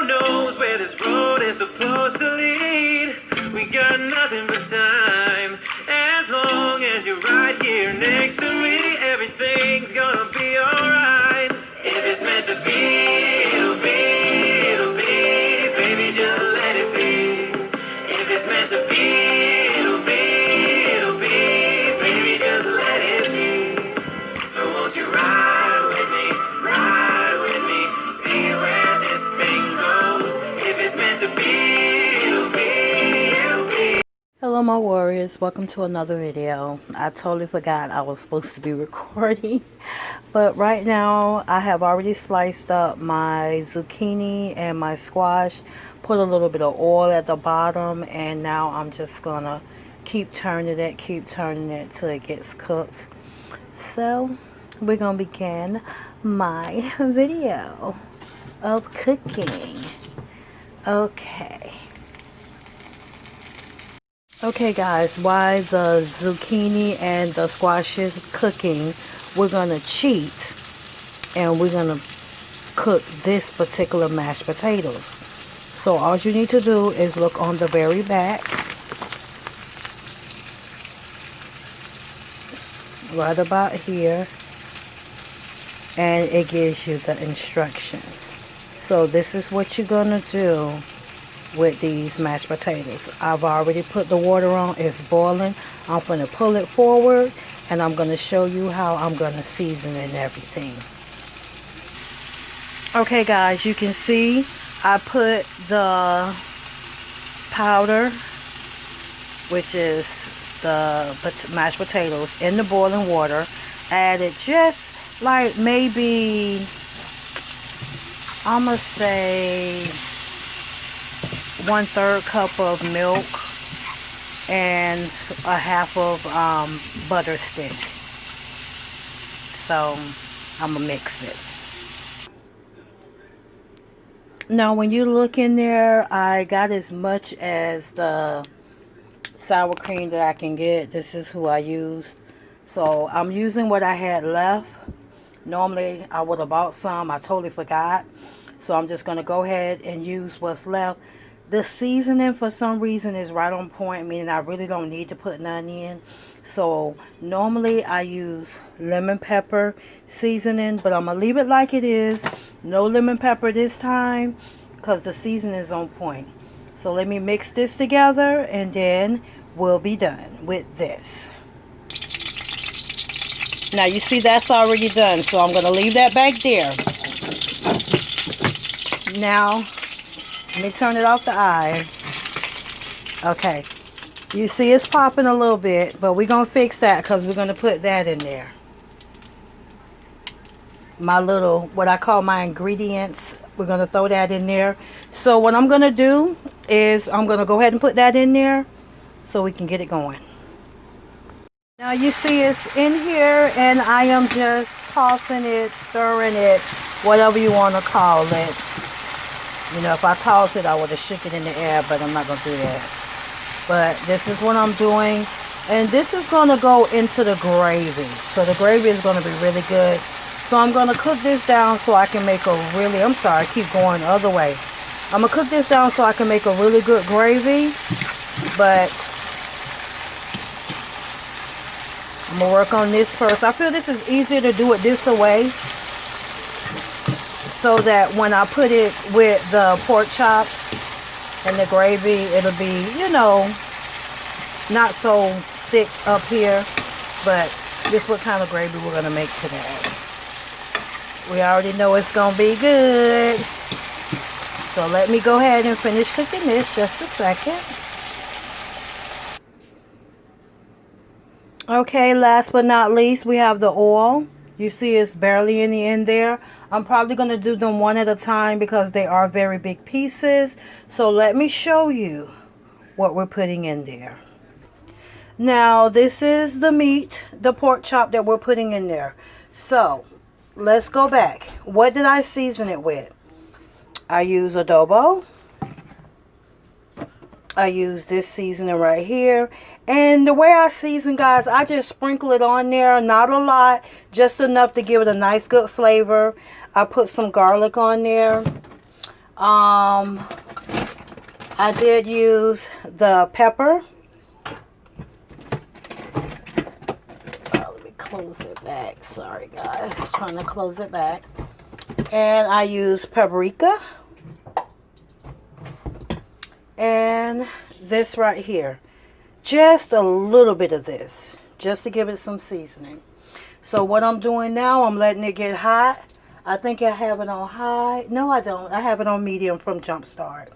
one knows where this road is supposed to lead. We got nothing but time. As long as you're right here next to me, everything's gonna be alright. If it's meant to be, it'll be, it'll be. Baby, just let it be. If it's meant to be, it'll be, it'll be. Baby, just let it be. So won't you ride with me, see where this thing goes. If it's meant to be, it'll be, it'll be. Hello my warriors, welcome to another video. I totally forgot I was supposed to be recording, but right now I have already sliced up my zucchini and my squash, put a little bit of oil at the bottom, and now I'm just gonna keep turning it till it gets cooked. So we're gonna begin my video of cooking. Okay guys, while the zucchini and the squash is cooking, we're gonna cheat and we're gonna cook this particular mashed potatoes. So all you need to do is look on the very back, right about here, and it gives you the instructions. So this is what you're gonna do with these mashed potatoes. I've already put the water on, it's boiling. I'm going to pull it forward and I'm going to show you how I'm going to season and everything. Okay guys, you can see I put the powder, which is the mashed potatoes, in the boiling water. Added just like maybe, I'm going to say 1/3 cup of milk and a half of butter stick. So I'm gonna mix it. Now when you look in there, I got as much as the sour cream that I can get. This is who I used. So I'm using what I had left. Normally I would have bought some. I totally forgot. So I'm just gonna go ahead and use what's left. The seasoning for some reason is right on point, meaning I really don't need to put none in. So normally I use lemon pepper seasoning, but I'm going to leave it like it is. No lemon pepper this time because the seasoning is on point. So let me mix this together and then we'll be done with this. Now you see that's already done, so I'm going to leave that back there. Now let me turn it off the eye. Okay. You see it's popping a little bit, but we're going to fix that because we're going to put that in there. My little, what I call my ingredients, we're going to throw that in there. So what I'm going to do is I'm going to go ahead and put that in there so we can get it going. Now you see it's in here and I am just tossing it, stirring it, whatever you want to call it. You know, if I toss it, I would have shook it in the air, but I'm not going to do that. But this is what I'm doing. And this is going to go into the gravy. So the gravy is going to be really good. So I'm going to cook this down so I can make a really, I'm sorry, I keep going the other way. I'm going to cook this down so I can make a really good gravy. But I'm going to work on this first. I feel this is easier to do it this way, so that when I put it with the pork chops and the gravy, it'll be, you know, not so thick up here. But this is what kind of gravy we're going to make today. We already know it's going to be good. So let me go ahead and finish cooking this just a second. Okay, last but not least, we have the oil. You see it's barely any in there. I'm probably going to do them one at a time because they are very big pieces. So let me show you what we're putting in there. Now this is the meat, the pork chop that we're putting in there. So let's go back. What did I season it with? I use adobo. I use this seasoning right here. And the way I season, guys, I just sprinkle it on there. Not a lot, just enough to give it a nice good flavor. I put some garlic on there. I did use the pepper. Let me close it back. Sorry guys, trying to close it back. And I used paprika. And this right here. Just a little bit of this. Just to give it some seasoning. So what I'm doing now, I'm letting it get hot. I think I have it on high. No, I don't. I have it on medium from Jumpstart.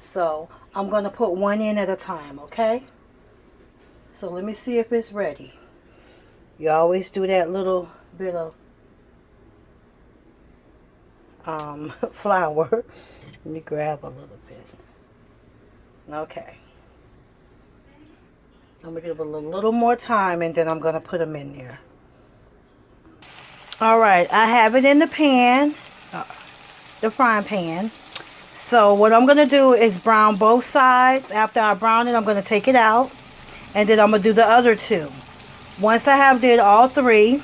So I'm going to put one in at a time, okay? So let me see if it's ready. You always do that little bit of flour. Let me grab a little bit. Okay. I'm going to give it a little more time and then I'm going to put them in there. Alright, I have it in the pan, the frying pan. So what I'm going to do is brown both sides. After I brown it, I'm going to take it out. And then I'm going to do the other two. Once I have did all three,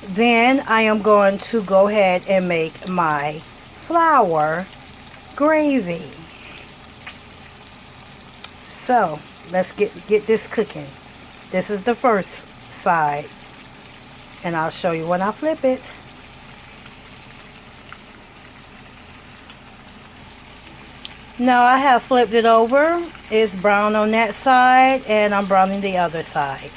then I am going to go ahead and make my flour gravy. So let's get this cooking. This is the first side. And I'll show you when I flip it. Now I have flipped it over. It's brown on that side and I'm browning the other side.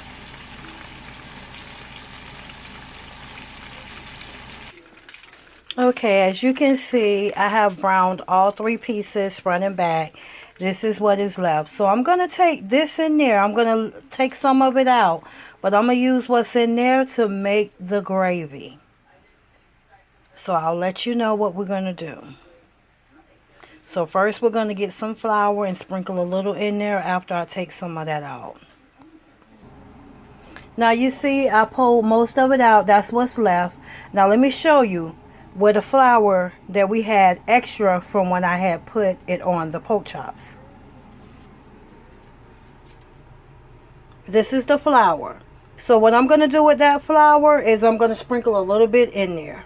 Okay, as you can see, I have browned all three pieces front and back. This is what is left. So I'm going to take this in there. I'm going to take some of it out. But I'm going to use what's in there to make the gravy. So I'll let you know what we're going to do. So first we're going to get some flour and sprinkle a little in there after I take some of that out. Now you see I pulled most of it out. That's what's left. Now let me show you where the flour that we had extra from when I had put it on the pork chops. This is the flour. So what I'm going to do with that flour is I'm going to sprinkle a little bit in there.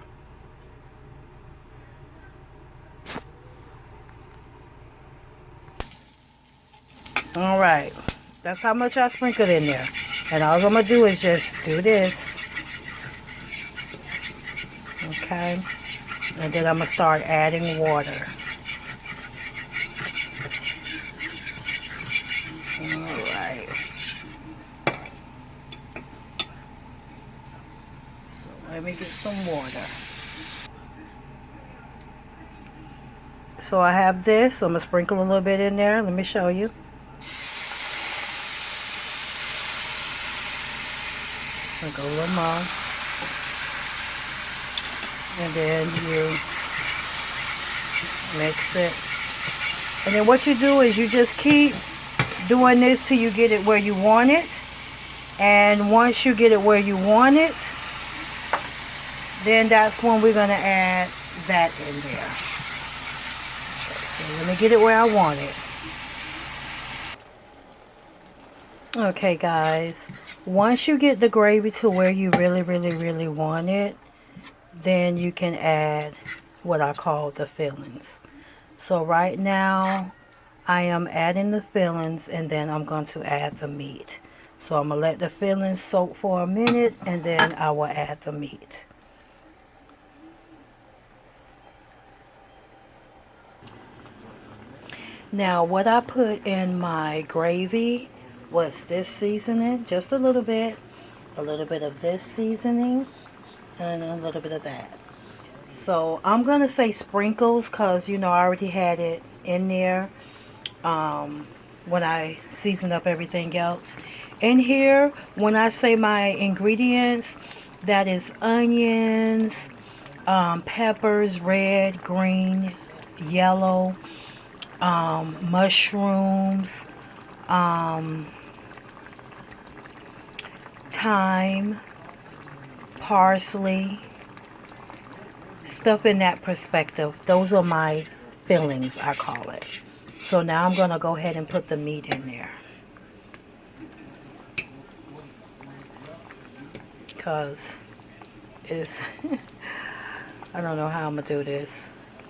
Alright, that's how much I sprinkled in there. And all I'm going to do is just do this. Okay. And then I'm going to start adding water. Alright. So let me get some water. So I have this. I'm going to sprinkle a little bit in there. Let me show you. Sprinkle a little more. And then you mix it. And then what you do is you just keep doing this till you get it where you want it. And once you get it where you want it, then that's when we're going to add that in there. Okay, so let me get it where I want it. Okay guys, once you get the gravy to where you really want it, then you can add what I call the fillings. So right now I am adding the fillings and then I'm going to add the meat. So I'm going to let the fillings soak for a minute and then I will add the meat. Now what I put in my gravy was this seasoning, just a little bit of this seasoning, and a little bit of that. So I'm gonna say sprinkles because you know I already had it in there when I seasoned up everything else. In here, when I say my ingredients, that is onions, peppers, red, green, yellow, mushrooms, thyme, parsley, stuff in that perspective. Those are my fillings, I call it. So now I'm going to go ahead and put the meat in there. Because it's, I don't know how I'm going to do this.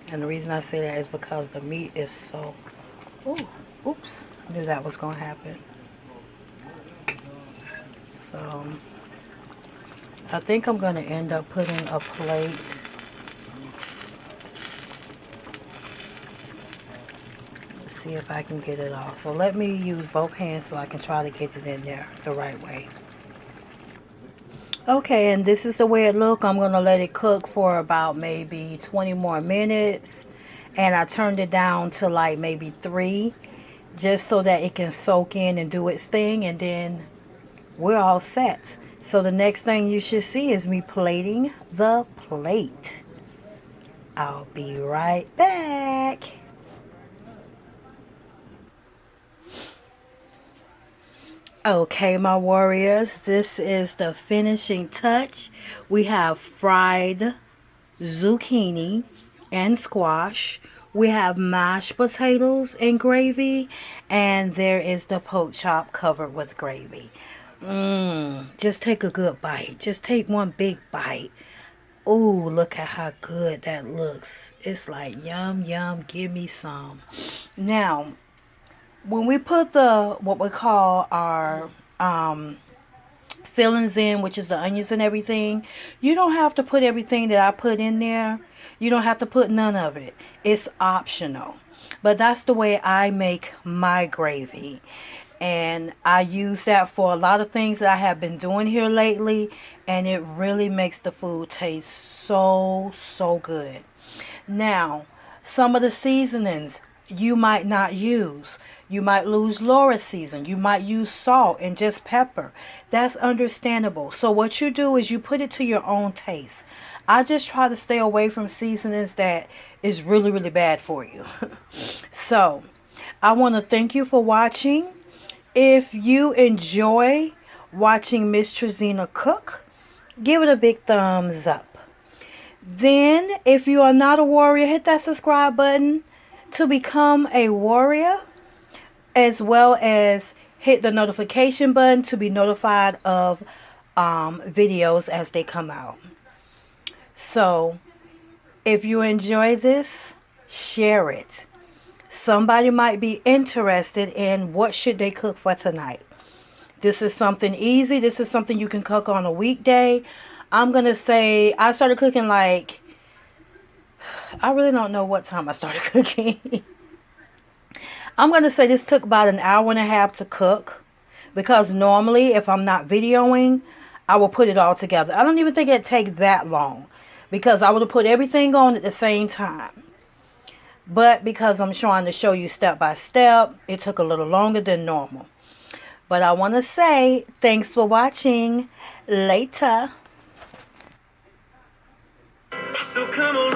And the reason I say that is because the meat is so... Ooh, oops. I knew that was going to happen. So, I think I'm going to end up putting a plate. Let's see if I can get it all. So, let me use both hands so I can try to get it in there the right way. Okay, and this is the way it looks. I'm going to let it cook for about maybe 20 more minutes. And I turned it down to like maybe 3. Just so that it can soak in and do its thing. And then we're all set. So the next thing you should see is me plating the plate. I'll be right back. Okay, my warriors, this is the finishing touch. We have fried zucchini and squash. We have mashed potatoes and gravy. And there is the pork chop covered with gravy. Just take a good bite. Just take one big bite. Ooh, look at how good that looks. It's like yum, yum, give me some. Now, when we put the what we call our fillings in, which is the onions and everything, you don't have to put everything that I put in there. You don't have to put none of it. It's optional. But that's the way I make my gravy. And I use that for a lot of things that I have been doing here lately. And it really makes the food taste so, so good. Now, some of the seasonings you might not use. You might lose Laura season. You might use salt and just pepper. That's understandable. So what you do is you put it to your own taste. I just try to stay away from seasonings that is really, really bad for you. So, I want to thank you for watching. If you enjoy watching Mz.TreZena cook, give it a big thumbs up. Then, if you are not a warrior, hit that subscribe button to become a warrior, as well as hit the notification button to be notified of videos as they come out. So, if you enjoy this, share it. Somebody might be interested in what should they cook for tonight. This is something easy. This is something you can cook on a weekday. I'm going to say I started cooking like, I really don't know what time I started cooking. I'm going to say this took about an hour and a half to cook. Because normally if I'm not videoing, I will put it all together. I don't even think it'd take that long. Because I would have put everything on at the same time. But because I'm trying to show you step by step, it took a little longer than normal. But I want to say thanks for watching. Later. So come on.